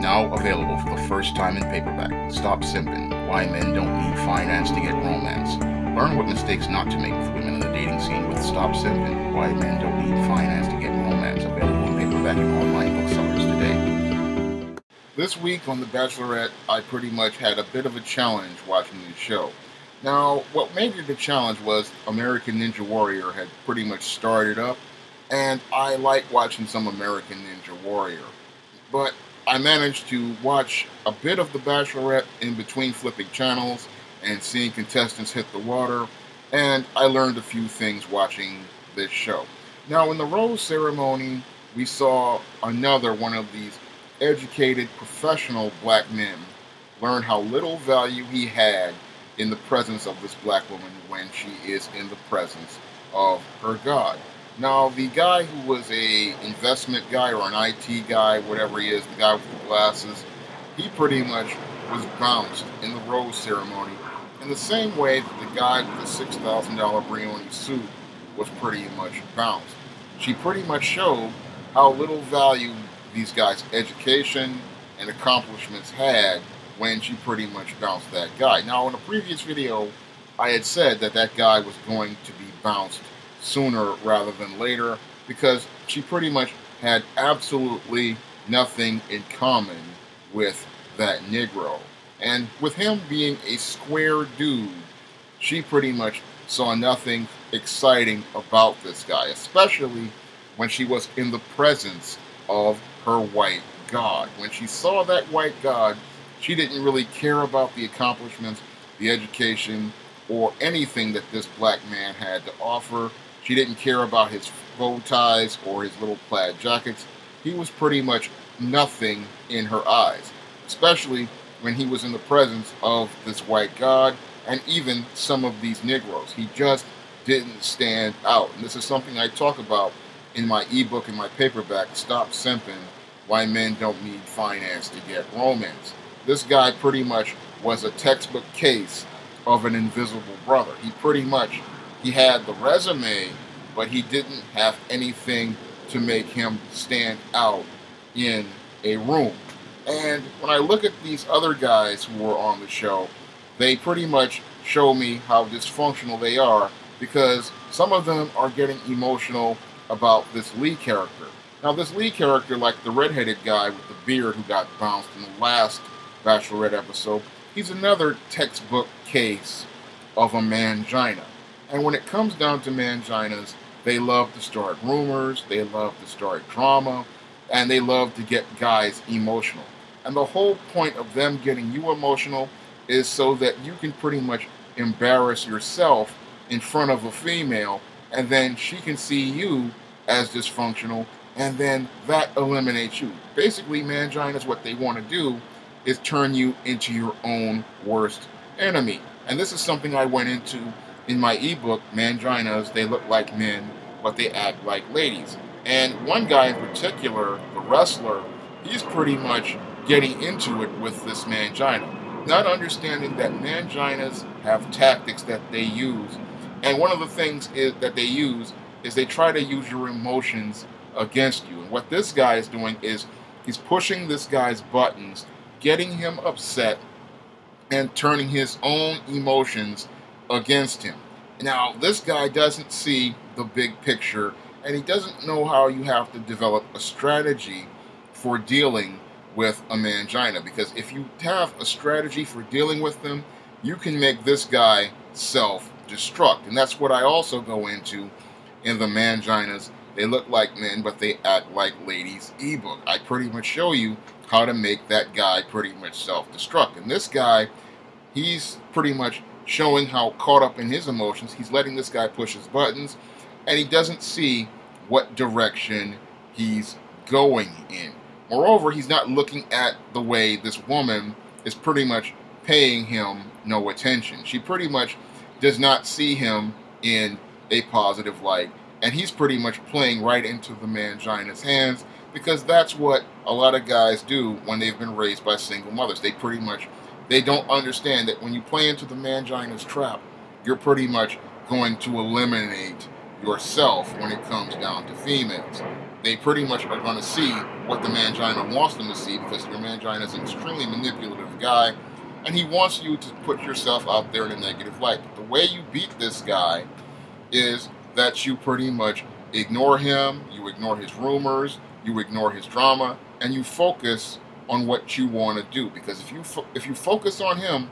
Now available for the first time in paperback. Stop Simping, Why Men Don't Need Finance to Get Romance. Learn what mistakes not to make with women in the dating scene with Stop Simping, Why Men Don't Need Finance to Get Romance. Available in paperback and online booksellers today. This week on The Bachelorette, I pretty much had a bit of a challenge watching the show. Now, what made it a challenge was American Ninja Warrior had pretty much started up, and I like watching some American Ninja Warrior. But I managed to watch a bit of The Bachelorette in between flipping channels and seeing contestants hit the water, and I learned a few things watching this show. Now, in the rose ceremony, we saw another one of these educated, professional black men learn how little value he had in the presence of this black woman when she is in the presence of her God. Now, the guy who was a investment guy or an IT guy, whatever he is, the guy with the glasses, he pretty much was bounced in the rose ceremony in the same way that the guy with the $6,000 Brioni suit was pretty much bounced. She pretty much showed how little value these guys' education and accomplishments had when she pretty much bounced that guy. Now, in a previous video, I had said that that guy was going to be bounced sooner rather than later because she pretty much had absolutely nothing in common with that Negro. And with him being a square dude, she pretty much saw nothing exciting about this guy, especially when she was in the presence of her white God. When she saw that white God, she didn't really care about the accomplishments, the education, or anything that this black man had to offer. She didn't care about his bow ties or his little plaid jackets. He was pretty much nothing in her eyes, especially when he was in the presence of this white God and even some of these Negroes. He just didn't stand out. And this is something I talk about in my ebook and my paperback, Stop Simping, Why Men Don't Need Finance to Get Romance. This guy pretty much was a textbook case of an invisible brother. He had the resume, but he didn't have anything to make him stand out in a room. And when I look at these other guys who were on the show, they pretty much show me how dysfunctional they are because some of them are getting emotional about this Lee character. Now, this Lee character, like the redheaded guy with the beard who got bounced in the last Bachelorette episode, he's another textbook case of a mangina. And when it comes down to manginas, they love to start rumors, they love to start drama, and they love to get guys emotional. And the whole point of them getting you emotional is so that you can pretty much embarrass yourself in front of a female, and then she can see you as dysfunctional, and then that eliminates you. Basically, manginas, what they want to do is turn you into your own worst enemy. And this is something I went into in my ebook, Manginas, They Look Like Men, but They Act Like Ladies. And one guy in particular, the wrestler, he's pretty much getting into it with this mangina, not understanding that manginas have tactics that they use. And one of the things that they use is they try to use your emotions against you. And what this guy is doing is he's pushing this guy's buttons, getting him upset, and turning his own emotions against him. Now, this guy doesn't see the big picture, and he doesn't know how you have to develop a strategy for dealing with a mangina, because if you have a strategy for dealing with them, you can make this guy self-destruct. And that's what I also go into in the Manginas, They Look Like Men, but They Act Like Ladies ebook. I pretty much show you how to make that guy pretty much self-destruct. And this guy, he's pretty much showing how caught up in his emotions, he's letting this guy push his buttons, and he doesn't see what direction he's going in. Moreover, he's not looking at the way this woman is pretty much paying him no attention. She pretty much does not see him in a positive light, and he's pretty much playing right into the mangina's hands, because that's what a lot of guys do when they've been raised by single mothers. They don't understand that when you play into the mangina's trap, you're pretty much going to eliminate yourself when it comes down to females. they pretty much are going to see what the mangina wants them to see, because your mangina is an extremely manipulative guy, and he wants you to put yourself out there in a negative light. But the way you beat this guy is that you pretty much ignore him, you ignore his rumors, you ignore his drama, and you focus on what you want to do. Because if you focus on him,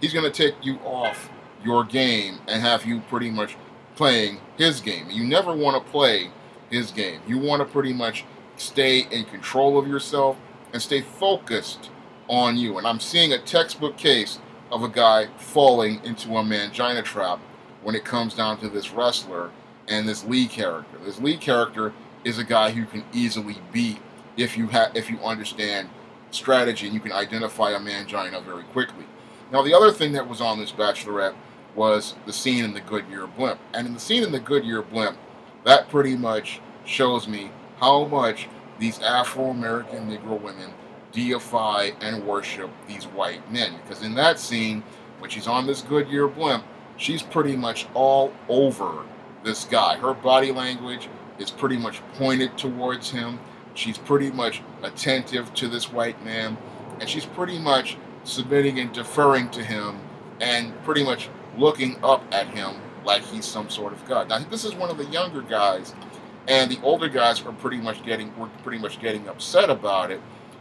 he's going to take you off your game and have you pretty much playing his game. You never want to play his game. You want to pretty much stay in control of yourself and stay focused on you. And I'm seeing a textbook case of a guy falling into a mangina trap when it comes down to this wrestler and this lead character. This lead character is a guy who can easily beat if you understand strategy and you can identify a mangina very quickly. Now, the other thing that was on this Bachelorette was the scene in the Goodyear blimp. And in the scene in the Goodyear blimp, that pretty much shows me how much these Afro-American Negro women deify and worship these white men. Because in that scene, when she's on this Goodyear blimp, she's pretty much all over this guy. Her body language is pretty much pointed towards him. She's pretty much attentive to this white man, and she's pretty much submitting and deferring to him and pretty much looking up at him like he's some sort of god. Now, this is one of the younger guys, and the older guys were pretty much getting upset about it,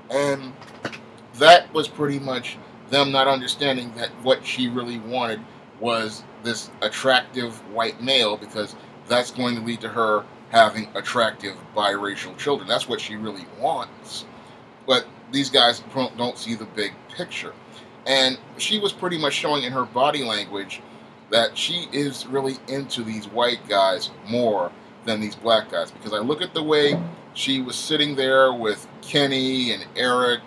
and that was pretty much them not understanding that what she really wanted was this attractive white male, because that's going to lead to her having attractive biracial children. That's what she really wants. But these guys don't see the big picture. And she was pretty much showing in her body language that she is really into these white guys more than these black guys. Because I look at the way she was sitting there with Kenny and Eric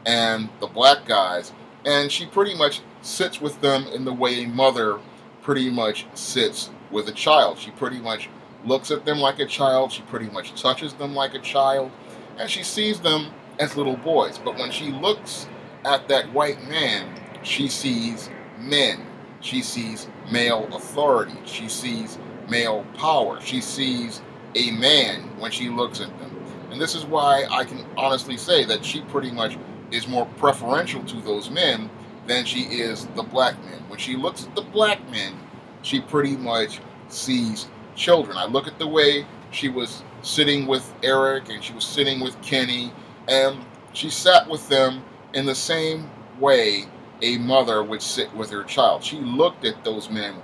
and the black guys, and she pretty much sits with them in the way a mother pretty much sits with a child. She pretty much looks at them like a child, she pretty much touches them like a child, and she sees them as little boys. But when she looks at that white man, she sees men. She sees male authority. She sees male power. She sees a man when she looks at them. And this is why I can honestly say that she pretty much is more preferential to those men than she is the black men. When she looks at the black men, she pretty much sees children. I look at the way she was sitting with Eric and she was sitting with Kenny, and she sat with them in the same way a mother would sit with her child. She looked at those men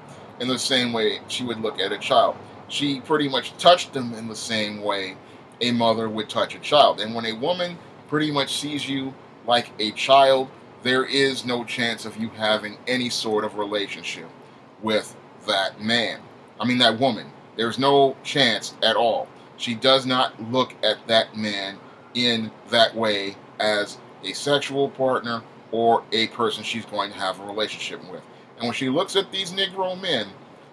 in the same way she would look at a child. She pretty much touched them in the same way a mother would touch a child. And when a woman pretty much sees you like a child, there is no chance of you having any sort of relationship with that man. I mean, that woman. There's no chance at all. She does not look at that man in that way as a sexual partner or a person she's going to have a relationship with. And when she looks at these Negro men,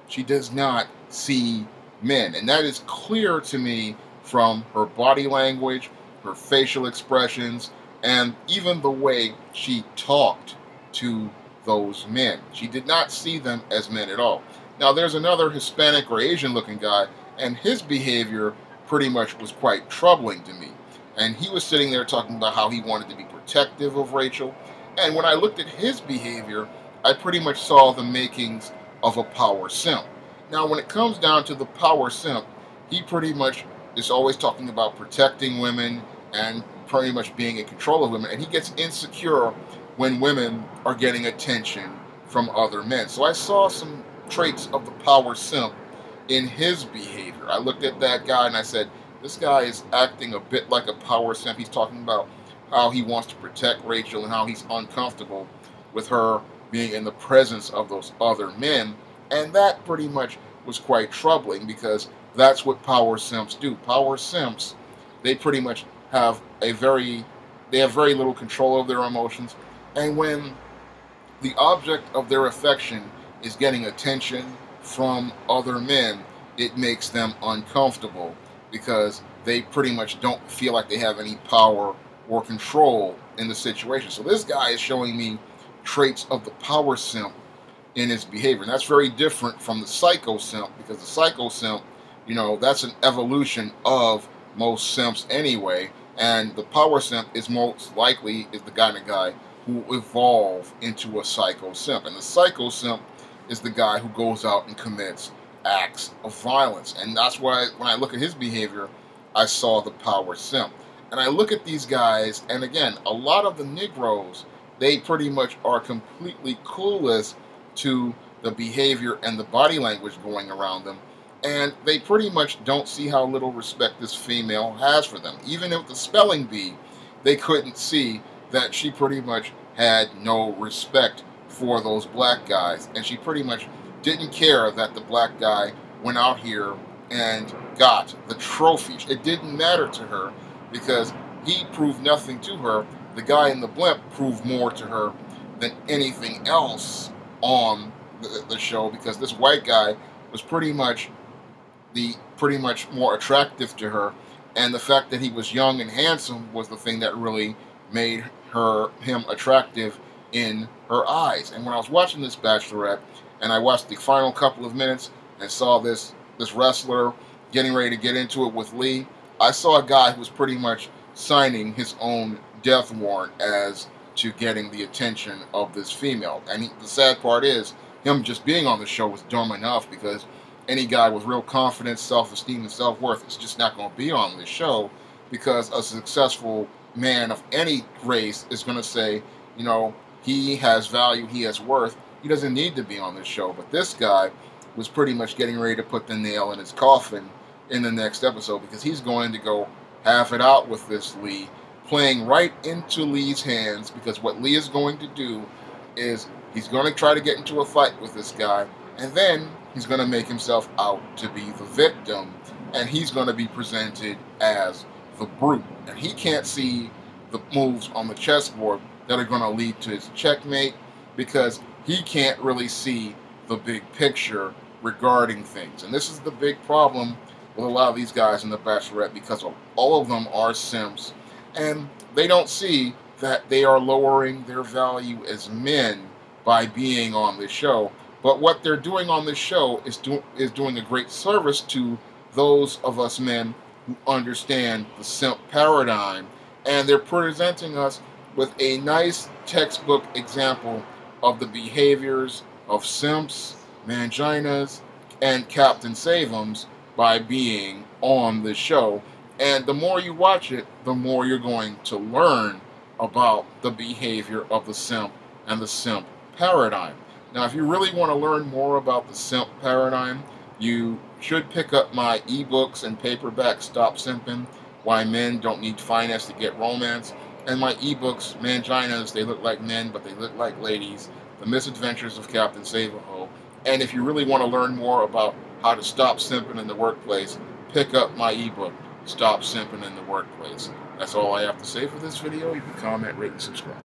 she does not see men. And that is clear to me from her body language, her facial expressions, and even the way she talked to those men. She did not see them as men at all. Now, there's another Hispanic or Asian looking guy, and his behavior pretty much was quite troubling to me. And he was sitting there talking about how he wanted to be protective of Rachel. And when I looked at his behavior, I pretty much saw the makings of a power simp. Now, when it comes down to the power simp, he pretty much is always talking about protecting women and pretty much being in control of women. And he gets insecure when women are getting attention from other men. So I saw some traits of the power simp in his behavior. I looked at that guy and I said, this guy is acting a bit like a power simp. He's talking about how he wants to protect Rachel and how he's uncomfortable with her being in the presence of those other men. And that pretty much was quite troubling, because that's what power simps do. Power simps, they pretty much have very little control of their emotions. And when the object of their affection is getting attention from other men, it makes them uncomfortable, because they pretty much don't feel like they have any power or control in the situation. So this guy is showing me traits of the power simp in his behavior. And that's very different from the psycho simp, because the psycho simp, you know, that's an evolution of most simps anyway, and the power simp is most likely is the kind of guy who will evolve into a psycho simp, and the psycho simp is the guy who goes out and commits acts of violence, and that's why when I look at his behavior, I saw the power simp. And I look at these guys, and again, a lot of the Negroes, they pretty much are completely clueless to the behavior and the body language going around them, and they pretty much don't see how little respect this female has for them. Even with the spelling bee, they couldn't see that she pretty much had no respect for those black guys, and she pretty much didn't care that the black guy went out here and got the trophy. It didn't matter to her because he proved nothing to her. The guy in the blimp proved more to her than anything else on the show, because this white guy was pretty much more attractive to her, and the fact that he was young and handsome was the thing that really made him attractive in her eyes. And when I was watching this Bachelorette, and I watched the final couple of minutes and saw this wrestler getting ready to get into it with Lee, I saw a guy who was pretty much signing his own death warrant as to getting the attention of this female. And the sad part is, him just being on the show was dumb enough, because any guy with real confidence, self-esteem, and self-worth is just not going to be on this show, because a successful man of any race is going to say, you know, he has value, he has worth, he doesn't need to be on this show. But this guy was pretty much getting ready to put the nail in his coffin in the next episode, because he's going to go half it out with this Lee, playing right into Lee's hands, because what Lee is going to do is he's going to try to get into a fight with this guy, and then he's going to make himself out to be the victim, and he's going to be presented as the brute. And he can't see the moves on the chessboard that are going to lead to his checkmate, because he can't really see the big picture regarding things. And this is the big problem with a lot of these guys in the Bachelorette, because all of them are simps, and they don't see that they are lowering their value as men by being on this show. But what they're doing on this show is doing a great service to those of us men who understand the simp paradigm, and they're presenting us with a nice textbook example of the behaviors of simps, manginas, and Captain Save-Ems by being on the show. And the more you watch it, the more you're going to learn about the behavior of the simp and the simp paradigm. Now, if you really want to learn more about the simp paradigm, you should pick up my ebooks and paperback, Stop Simping, Why Men Don't Need Finance to Get Romance, and my ebooks, Manginas, They Look Like Men But They Look Like Ladies, The Misadventures of Captain Save-A-Ho. And if you really want to learn more about how to stop simping in the workplace, pick up my ebook, Stop Simping in the Workplace. That's all I have to say for this video. You can comment, rate, and subscribe.